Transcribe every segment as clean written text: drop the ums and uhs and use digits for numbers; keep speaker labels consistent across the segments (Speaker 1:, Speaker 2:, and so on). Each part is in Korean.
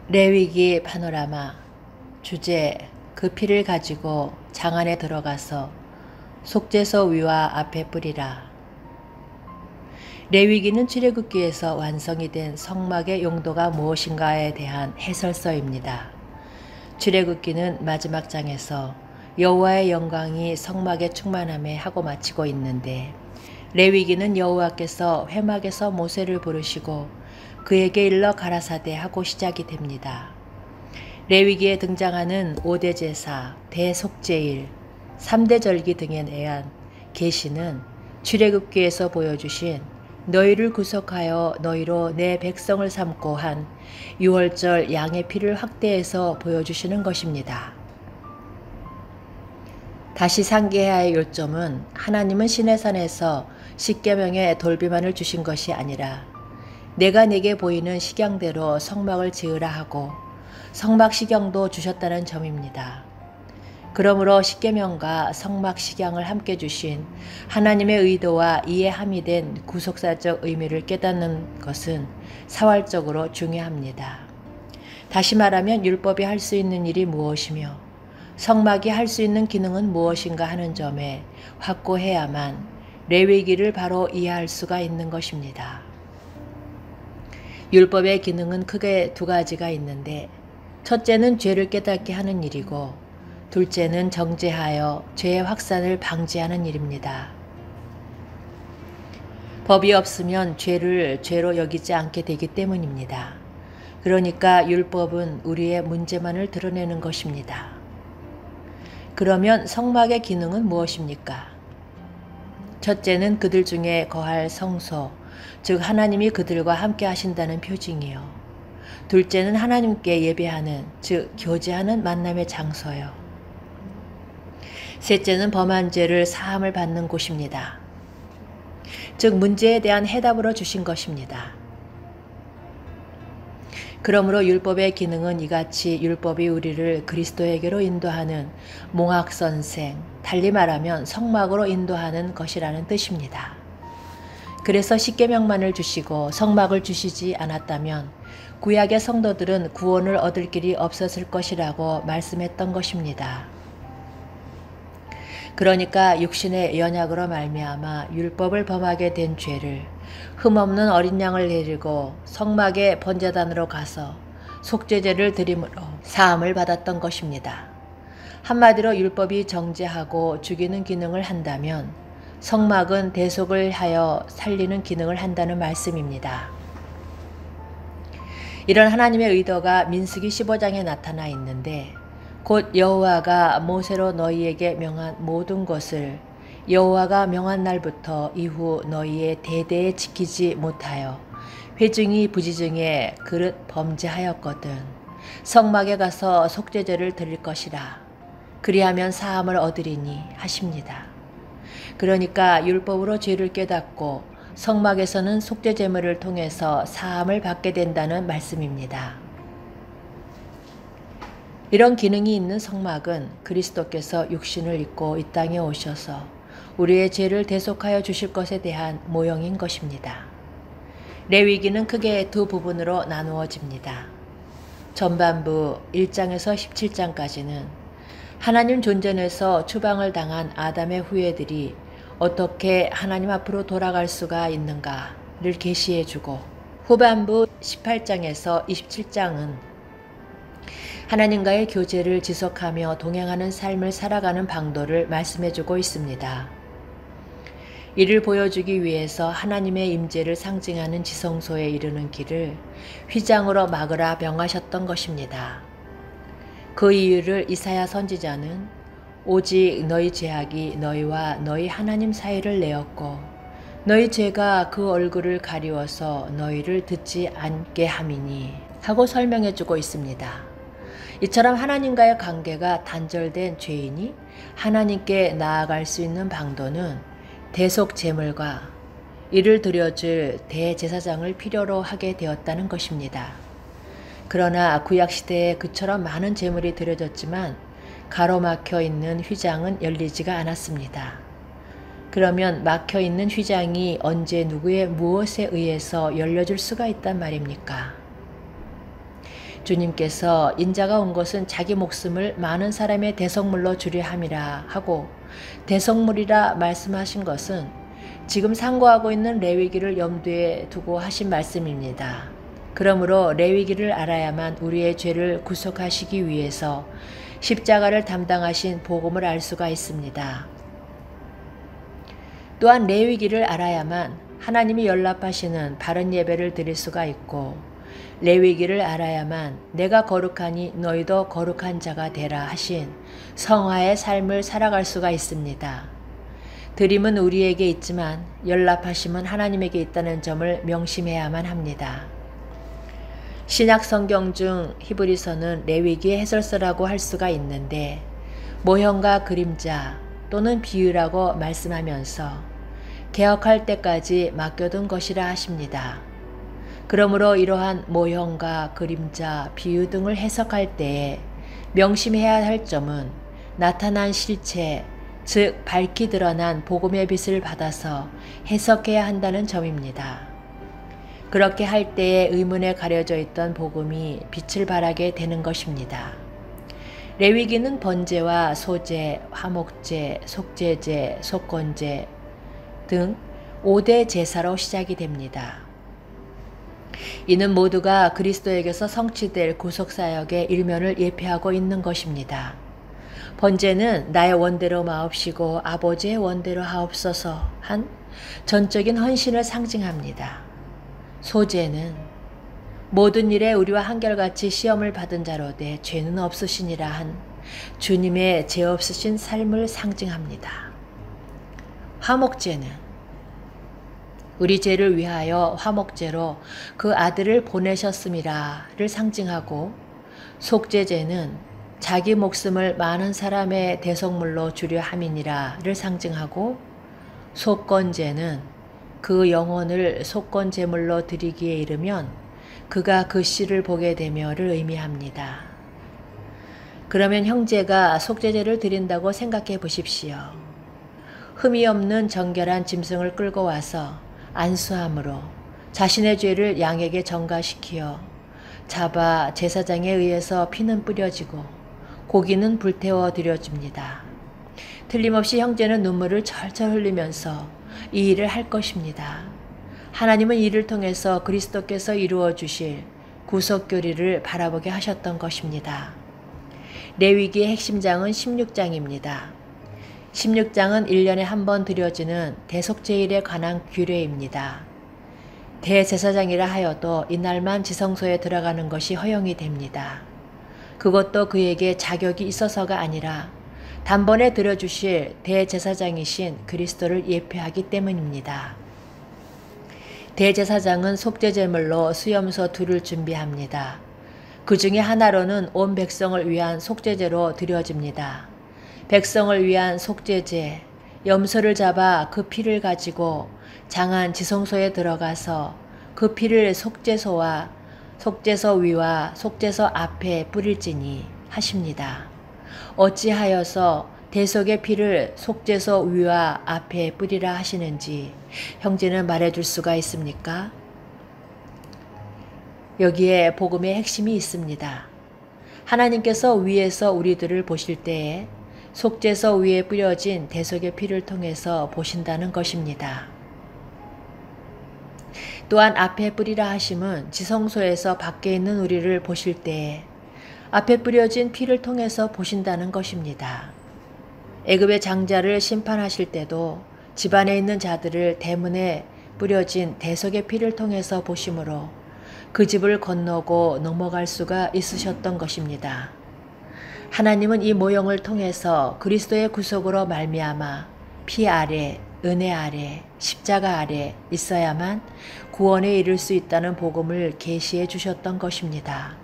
Speaker 1: 레위기 파노라마. 주제: 그 피를 가지고 장 안에 들어가서 속죄소 위와 앞에 뿌리라. 레위기는 출애굽기에서 완성이 된 성막의 용도가 무엇인가에 대한 해설서입니다. 출애굽기는 마지막 장에서 여호와의 영광이 성막에 충만함에 하고 마치고 있는데, 레위기는 여호와께서 회막에서 모세를 부르시고 그에게 일러 가라사대 하고 시작이 됩니다. 레위기에 등장하는 5대 제사, 대속죄일, 3대 절기 등에 대한 계시는 출애굽기에서 보여주신 너희를 구속하여 너희로 내 백성을 삼고 한 유월절 양의 피를 확대해서 보여주시는 것입니다. 다시 상기해야 할 요점은, 하나님은 시내산에서 십계명의 돌비만을 주신 것이 아니라 내가 내게 보이는 식양대로 성막을 지으라 하고 성막 식양도 주셨다는 점입니다. 그러므로 십계명과 성막 식양을 함께 주신 하나님의 의도와 이에 함의된 구속사적 의미를 깨닫는 것은 사활적으로 중요합니다. 다시 말하면 율법이 할 수 있는 일이 무엇이며 성막이 할 수 있는 기능은 무엇인가 하는 점에 확고해야만 레위기를 바로 이해할 수가 있는 것입니다. 율법의 기능은 크게 두 가지가 있는데, 첫째는 죄를 깨닫게 하는 일이고 둘째는 정죄하여 죄의 확산을 방지하는 일입니다. 법이 없으면 죄를 죄로 여기지 않게 되기 때문입니다. 그러니까 율법은 우리의 문제만을 드러내는 것입니다. 그러면 성막의 기능은 무엇입니까? 첫째는 그들 중에 거할 성소, 즉 하나님이 그들과 함께 하신다는 표징이요. 둘째는 하나님께 예배하는, 즉 교제하는 만남의 장소요. 셋째는 범한 죄를 사함을 받는 곳입니다. 즉 문제에 대한 해답으로 주신 것입니다. 그러므로 율법의 기능은 이같이 율법이 우리를 그리스도에게로 인도하는 몽학선생, 달리 말하면 성막으로 인도하는 것이라는 뜻입니다. 그래서 십계명만을 주시고 성막을 주시지 않았다면 구약의 성도들은 구원을 얻을 길이 없었을 것이라고 말씀했던 것입니다. 그러니까 육신의 연약으로 말미암아 율법을 범하게 된 죄를 흠없는 어린 양을 데리고 성막의 번제단으로 가서 속죄제를 드림으로 사함을 받았던 것입니다. 한마디로 율법이 정죄하고 죽이는 기능을 한다면 성막은 대속을 하여 살리는 기능을 한다는 말씀입니다. 이런 하나님의 의도가 민수기 15장에 나타나 있는데, 곧 여호와가 모세로 너희에게 명한 모든 것을 여호와가 명한 날부터 이후 너희의 대대에 지키지 못하여 회중이 부지중에 그릇 범죄하였거든 성막에 가서 속죄제를 드릴 것이라. 그리하면 사함을 얻으리니 하십니다. 그러니까 율법으로 죄를 깨닫고 성막에서는 속죄제물을 통해서 사함을 받게 된다는 말씀입니다. 이런 기능이 있는 성막은 그리스도께서 육신을 입고 이 땅에 오셔서 우리의 죄를 대속하여 주실 것에 대한 모형인 것입니다. 레위기는 크게 두 부분으로 나누어집니다. 전반부 1장에서 17장까지는 하나님 존전에서 추방을 당한 아담의 후예들이 어떻게 하나님 앞으로 돌아갈 수가 있는가를 계시해주고, 후반부 18장에서 27장은 하나님과의 교제를 지속하며 동행하는 삶을 살아가는 방도를 말씀해주고 있습니다. 이를 보여주기 위해서 하나님의 임재를 상징하는 지성소에 이르는 길을 휘장으로 막으라 명하셨던 것입니다. 그 이유를 이사야 선지자는 오직 너희 죄악이 너희와 너희 하나님 사이를 내었고 너희 죄가 그 얼굴을 가리워서 너희를 듣지 않게 함이니 하고 설명해주고 있습니다. 이처럼 하나님과의 관계가 단절된 죄인이 하나님께 나아갈 수 있는 방도는 대속 제물과 이를 드려줄 대제사장을 필요로 하게 되었다는 것입니다. 그러나 구약시대에 그처럼 많은 제물이 드려졌지만 가로막혀 있는 휘장은 열리지가 않았습니다. 그러면 막혀 있는 휘장이 언제 누구의 무엇에 의해서 열려줄 수가 있단 말입니까? 주님께서 인자가 온 것은 자기 목숨을 많은 사람의 대속물로 주려 함이라 하고 대속물이라 말씀하신 것은 지금 상고하고 있는 레위기를 염두에 두고 하신 말씀입니다. 그러므로 레위기를 알아야만 우리의 죄를 구속하시기 위해서 십자가를 담당하신 복음을 알 수가 있습니다. 또한 레위기를 알아야만 하나님이 연락하시는 바른 예배를 드릴 수가 있고 레위기를 알아야만 내가 거룩하니 너희도 거룩한 자가 되라 하신 성화의 삶을 살아갈 수가 있습니다. 드림은 우리에게 있지만 연락하심은 하나님에게 있다는 점을 명심해야만 합니다. 신약 성경 중 히브리서는 레위기의 해설서라고 할 수가 있는데 모형과 그림자 또는 비유라고 말씀하면서 개혁할 때까지 맡겨둔 것이라 하십니다. 그러므로 이러한 모형과 그림자, 비유 등을 해석할 때에 명심해야 할 점은 나타난 실체, 즉 밝히 드러난 복음의 빛을 받아서 해석해야 한다는 점입니다. 그렇게 할 때에 의문에 가려져 있던 복음이 빛을 발하게 되는 것입니다. 레위기는 번제와 소제, 화목제, 속제제, 속건제 등 5대 제사로 시작이 됩니다. 이는 모두가 그리스도에게서 성취될 구속사역의 일면을 예표하고 있는 것입니다. 번제는 나의 원대로 마옵시고 아버지의 원대로 하옵소서 한 전적인 헌신을 상징합니다. 소제는 모든 일에 우리와 한결같이 시험을 받은 자로 돼 죄는 없으시니라 한 주님의 죄 없으신 삶을 상징합니다. 화목제는 우리 죄를 위하여 화목제로 그 아들을 보내셨음이라를 상징하고 속죄제는 자기 목숨을 많은 사람의 대속물로 주려 함이니라를 상징하고 속건제는 그 영혼을 속건제물로 드리기에 이르면 그가 그 씨를 보게 되며를 의미합니다. 그러면 형제가 속죄제를 드린다고 생각해 보십시오. 흠이 없는 정결한 짐승을 끌고 와서 안수함으로 자신의 죄를 양에게 전가시키어 잡아 제사장에 의해서 피는 뿌려지고 고기는 불태워 드려줍니다. 틀림없이 형제는 눈물을 철철 흘리면서 이 일을 할 것입니다. 하나님은 이를 통해서 그리스도께서 이루어 주실 구속교리를 바라보게 하셨던 것입니다. 레위기의 핵심장은 16장입니다. 16장은 1년에 한 번 드려지는 대속제일에 관한 규례입니다. 대제사장이라 하여도 이날만 지성소에 들어가는 것이 허용이 됩니다. 그것도 그에게 자격이 있어서가 아니라 단번에 드려주실 대제사장이신 그리스도를 예표하기 때문입니다. 대제사장은 속죄제물로 수염소 2를 준비합니다. 그 중에 하나로는 온 백성을 위한 속죄제로 드려집니다. 백성을 위한 속죄제, 염소를 잡아 그 피를 가지고 장안 지성소에 들어가서 그 피를 속죄소와 속죄소 위와 속죄소 앞에 뿌릴지니 하십니다. 어찌하여서 대속의 피를 속죄소 위와 앞에 뿌리라 하시는지 형제는 말해줄 수가 있습니까? 여기에 복음의 핵심이 있습니다. 하나님께서 위에서 우리들을 보실 때에 속죄소 위에 뿌려진 대속의 피를 통해서 보신다는 것입니다. 또한 앞에 뿌리라 하심은 지성소에서 밖에 있는 우리를 보실 때에 앞에 뿌려진 피를 통해서 보신다는 것입니다. 애굽의 장자를 심판하실 때도 집안에 있는 자들을 대문에 뿌려진 대속의 피를 통해서 보심으로 그 집을 건너고 넘어갈 수가 있으셨던 것입니다. 하나님은 이 모형을 통해서 그리스도의 구속으로 말미암아 피 아래, 은혜 아래, 십자가 아래 있어야만 구원에 이를 수 있다는 복음을 계시해 주셨던 것입니다.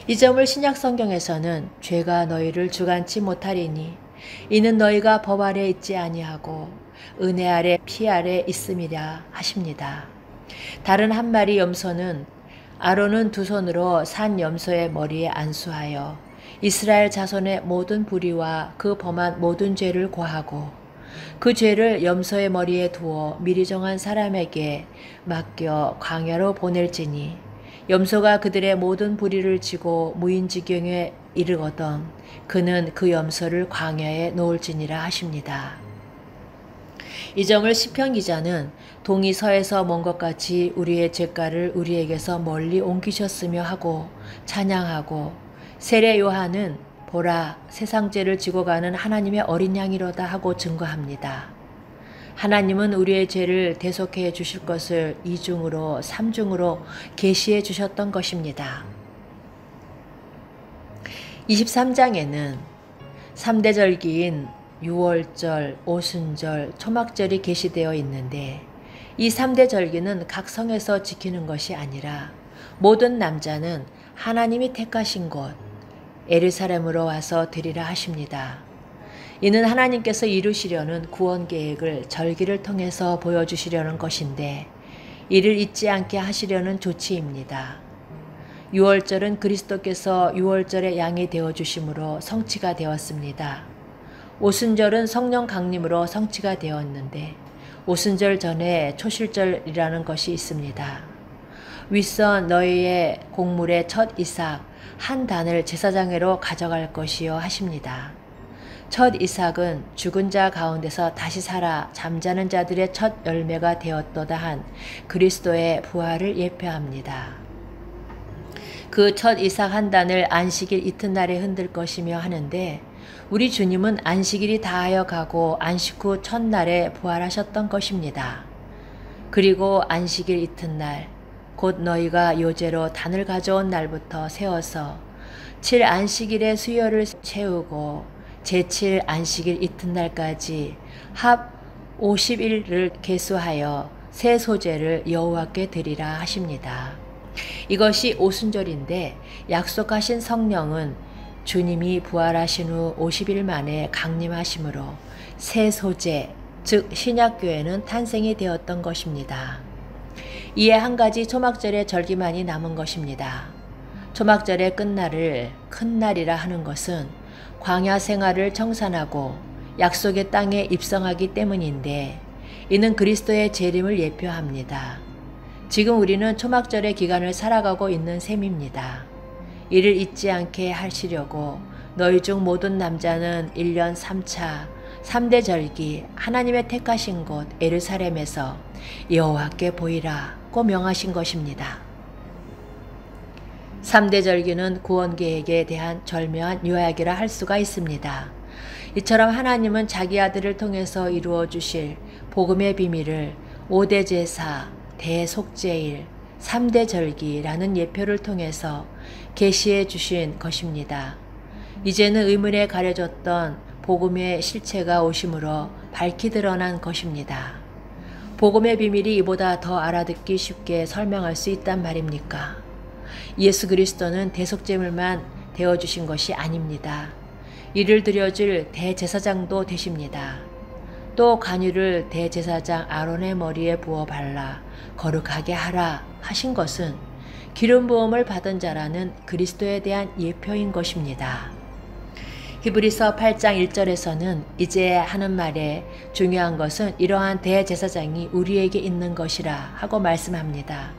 Speaker 1: 이 점을 신약 성경에서는 죄가 너희를 주관치 못하리니 이는 너희가 법 아래 있지 아니하고 은혜 아래 피 아래 있음이라 하십니다. 다른 한 마리 염소는 아론은 2손으로 산 염소의 머리에 안수하여 이스라엘 자손의 모든 불의와 그 범한 모든 죄를 고하고 그 죄를 염소의 머리에 두어 미리 정한 사람에게 맡겨 광야로 보낼지니 염소가 그들의 모든 부리를 지고 무인지경에 이르거든 그는 그 염소를 광야에 놓을지니라 하십니다. 이 점을 시편 기자는 동이 서에서 먼 것 같이 우리의 죄가를 우리에게서 멀리 옮기셨으며 하고 찬양하고, 세례 요한은 보라 세상 죄를 지고 가는 하나님의 어린 양이로다 하고 증거합니다. 하나님은 우리의 죄를 대속해 주실 것을 이중으로 삼중으로 계시해 주셨던 것입니다. 23장에는 3대 절기인 유월절, 오순절, 초막절이 계시되어 있는데 이 3대 절기는 각 성에서 지키는 것이 아니라 모든 남자는 하나님이 택하신 곳 예루살렘으로 와서 드리라 하십니다. 이는 하나님께서 이루시려는 구원 계획을 절기를 통해서 보여주시려는 것인데 이를 잊지 않게 하시려는 조치입니다. 유월절은 그리스도께서 유월절의 양이 되어주심으로 성취가 되었습니다. 오순절은 성령 강림으로 성취가 되었는데 오순절 전에 초실절이라는 것이 있습니다. 윗선 너희의 곡물의 첫 이삭 한 단을 제사장으로 가져갈 것이요 하십니다. 첫 이삭은 죽은 자 가운데서 다시 살아 잠자는 자들의 첫 열매가 되었도다 한 그리스도의 부활을 예표합니다. 그 첫 이삭 한 단을 안식일 이튿날에 흔들 것이며 하는데 우리 주님은 안식일이 다하여 가고 안식 후 첫날에 부활하셨던 것입니다. 그리고 안식일 이튿날 곧 너희가 요제로 단을 가져온 날부터 세워서 7 안식일의 수요를 채우고 제7 안식일 이튿날까지 합 50일을 계수하여 새 소제를 여호와께 드리라 하십니다. 이것이 오순절인데 약속하신 성령은 주님이 부활하신 후 50일 만에 강림하심으로 새 소제, 즉 신약교회는 탄생이 되었던 것입니다. 이에 한 가지 초막절의 절기만이 남은 것입니다. 초막절의 끝날을 큰 날이라 하는 것은 광야 생활을 청산하고 약속의 땅에 입성하기 때문인데 이는 그리스도의 재림을 예표합니다. 지금 우리는 초막절의 기간을 살아가고 있는 셈입니다. 이를 잊지 않게 하시려고 너희 중 모든 남자는 1년 3차 3대 절기 하나님의 택하신 곳 예루살렘에서 여호와께 보이라고 명하신 것입니다. 3대 절기는 구원 계획에 대한 절묘한 요약이라 할 수가 있습니다. 이처럼 하나님은 자기 아들을 통해서 이루어 주실 복음의 비밀을 5대 제사, 대속죄일, 3대 절기라는 예표를 통해서 계시해 주신 것입니다. 이제는 의문에 가려졌던 복음의 실체가 오심으로 밝히 드러난 것입니다. 복음의 비밀이 이보다 더 알아듣기 쉽게 설명할 수 있단 말입니까? 예수 그리스도는 대속제물만 되어주신 것이 아닙니다. 이를 드려줄 대제사장도 되십니다. 또 관유를 대제사장 아론의 머리에 부어 발라 거룩하게 하라 하신 것은 기름 부음을 받은 자라는 그리스도에 대한 예표인 것입니다. 히브리서 8장 1절에서는 이제 하는 말에 중요한 것은 이러한 대제사장이 우리에게 있는 것이라 하고 말씀합니다.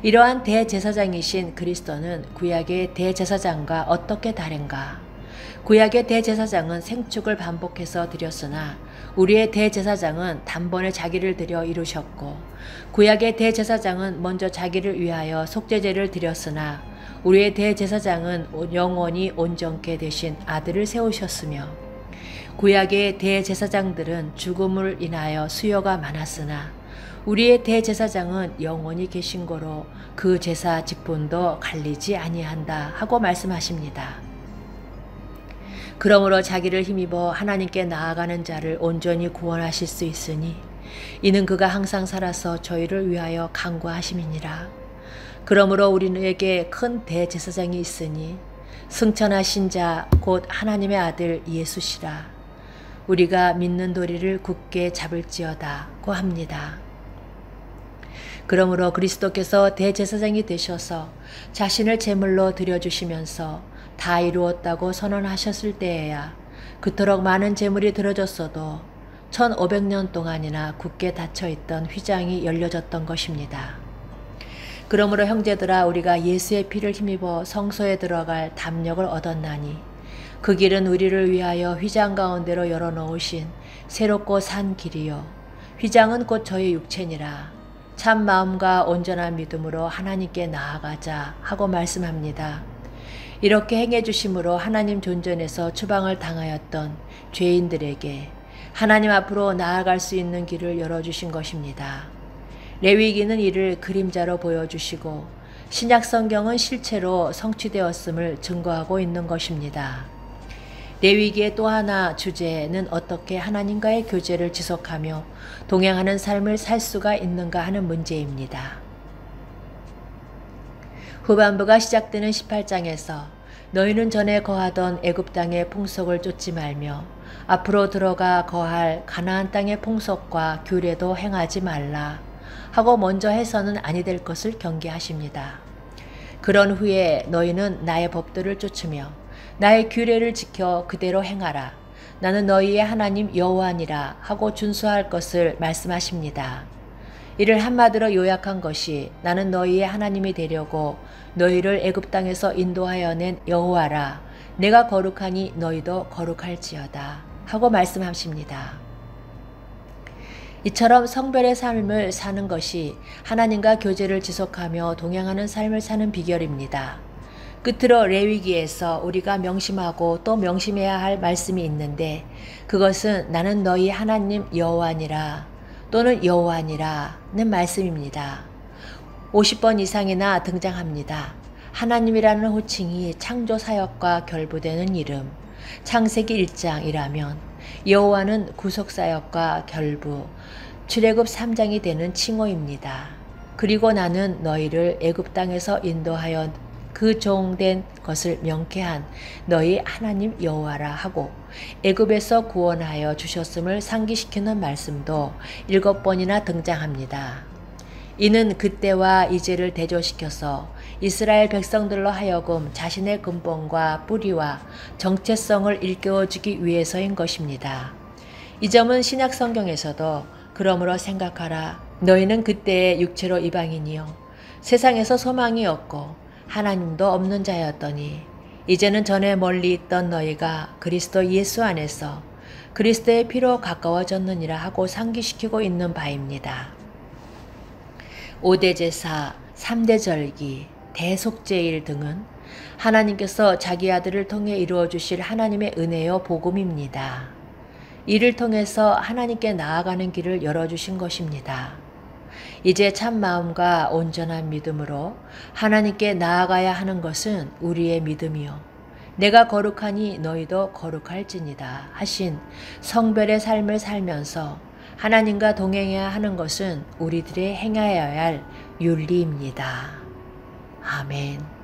Speaker 1: 이러한 대제사장이신 그리스도는 구약의 대제사장과 어떻게 다른가? 구약의 대제사장은 생축을 반복해서 드렸으나 우리의 대제사장은 단번에 자기를 드려 이루셨고, 구약의 대제사장은 먼저 자기를 위하여 속죄제를 드렸으나 우리의 대제사장은 영원히 온전케 되신 아들을 세우셨으며, 구약의 대제사장들은 죽음을 인하여 수요가 많았으나 우리의 대제사장은 영원히 계신 거로 그 제사 직분도 갈리지 아니한다 하고 말씀하십니다. 그러므로 자기를 힘입어 하나님께 나아가는 자를 온전히 구원하실 수 있으니 이는 그가 항상 살아서 저희를 위하여 간구하심이니라. 그러므로 우리에게 큰 대제사장이 있으니 승천하신 자 곧 하나님의 아들 예수시라. 우리가 믿는 도리를 굳게 잡을지어다고 합니다. 그러므로 그리스도께서 대제사장이 되셔서 자신을 제물로 드려주시면서 다 이루었다고 선언하셨을 때에야 그토록 많은 제물이 드려졌어도 1500년 동안이나 굳게 닫혀있던 휘장이 열려졌던 것입니다. 그러므로 형제들아 우리가 예수의 피를 힘입어 성소에 들어갈 담력을 얻었나니 그 길은 우리를 위하여 휘장 가운데로 열어놓으신 새롭고 산 길이요 휘장은 곧 저희 육체니라. 참 마음과 온전한 믿음으로 하나님께 나아가자 하고 말씀합니다. 이렇게 행해 주심으로 하나님 존전에서 추방을 당하였던 죄인들에게 하나님 앞으로 나아갈 수 있는 길을 열어주신 것입니다. 레위기는 이를 그림자로 보여주시고 신약 성경은 실체로 성취되었음을 증거하고 있는 것입니다. 레위기의 또 하나 주제는 어떻게 하나님과의 교제를 지속하며 동행하는 삶을 살 수가 있는가 하는 문제입니다. 후반부가 시작되는 18장에서 너희는 전에 거하던 애굽 땅의 풍속을 쫓지 말며 앞으로 들어가 거할 가나안 땅의 풍속과 규례도 행하지 말라 하고 먼저 해서는 아니 될 것을 경계하십니다. 그런 후에 너희는 나의 법도를 쫓으며 나의 규례를 지켜 그대로 행하라. 나는 너희의 하나님 여호와니라 하고 준수할 것을 말씀하십니다. 이를 한마디로 요약한 것이 나는 너희의 하나님이 되려고 너희를 애굽 땅에서 인도하여 낸 여호와라. 내가 거룩하니 너희도 거룩할지어다 하고 말씀하십니다. 이처럼 성별의 삶을 사는 것이 하나님과 교제를 지속하며 동행하는 삶을 사는 비결입니다. 끝으로 레위기에서 우리가 명심하고 또 명심해야 할 말씀이 있는데 그것은 나는 너희 하나님 여호와니라 또는 여호와니라는 말씀입니다. 50번 이상이나 등장합니다. 하나님이라는 호칭이 창조 사역과 결부되는 이름, 창세기 1장이라면 여호와는 구속 사역과 결부, 출애굽 3장이 되는 칭호입니다. 그리고 나는 너희를 애굽 땅에서 인도하여 그 종된 것을 명쾌한 너희 하나님 여호와라 하고 애굽에서 구원하여 주셨음을 상기시키는 말씀도 7번이나 등장합니다. 이는 그때와 이제를 대조시켜서 이스라엘 백성들로 하여금 자신의 근본과 뿌리와 정체성을 일깨워주기 위해서인 것입니다. 이 점은 신약 성경에서도 그러므로 생각하라. 너희는 그때의 육체로 이방인이요 세상에서 소망이 없고 하나님도 없는 자였더니 이제는 전에 멀리 있던 너희가 그리스도 예수 안에서 그리스도의 피로 가까워졌느니라 하고 상기시키고 있는 바입니다. 5대 제사, 3대 절기, 대속제일 등은 하나님께서 자기 아들을 통해 이루어 주실 하나님의 은혜요 복음입니다. 이를 통해서 하나님께 나아가는 길을 열어주신 것입니다. 이제 참 마음과 온전한 믿음으로 하나님께 나아가야 하는 것은 우리의 믿음이요 내가 거룩하니 너희도 거룩할지니다 하신 성별의 삶을 살면서 하나님과 동행해야 하는 것은 우리들의 행하여야 할 윤리입니다. 아멘.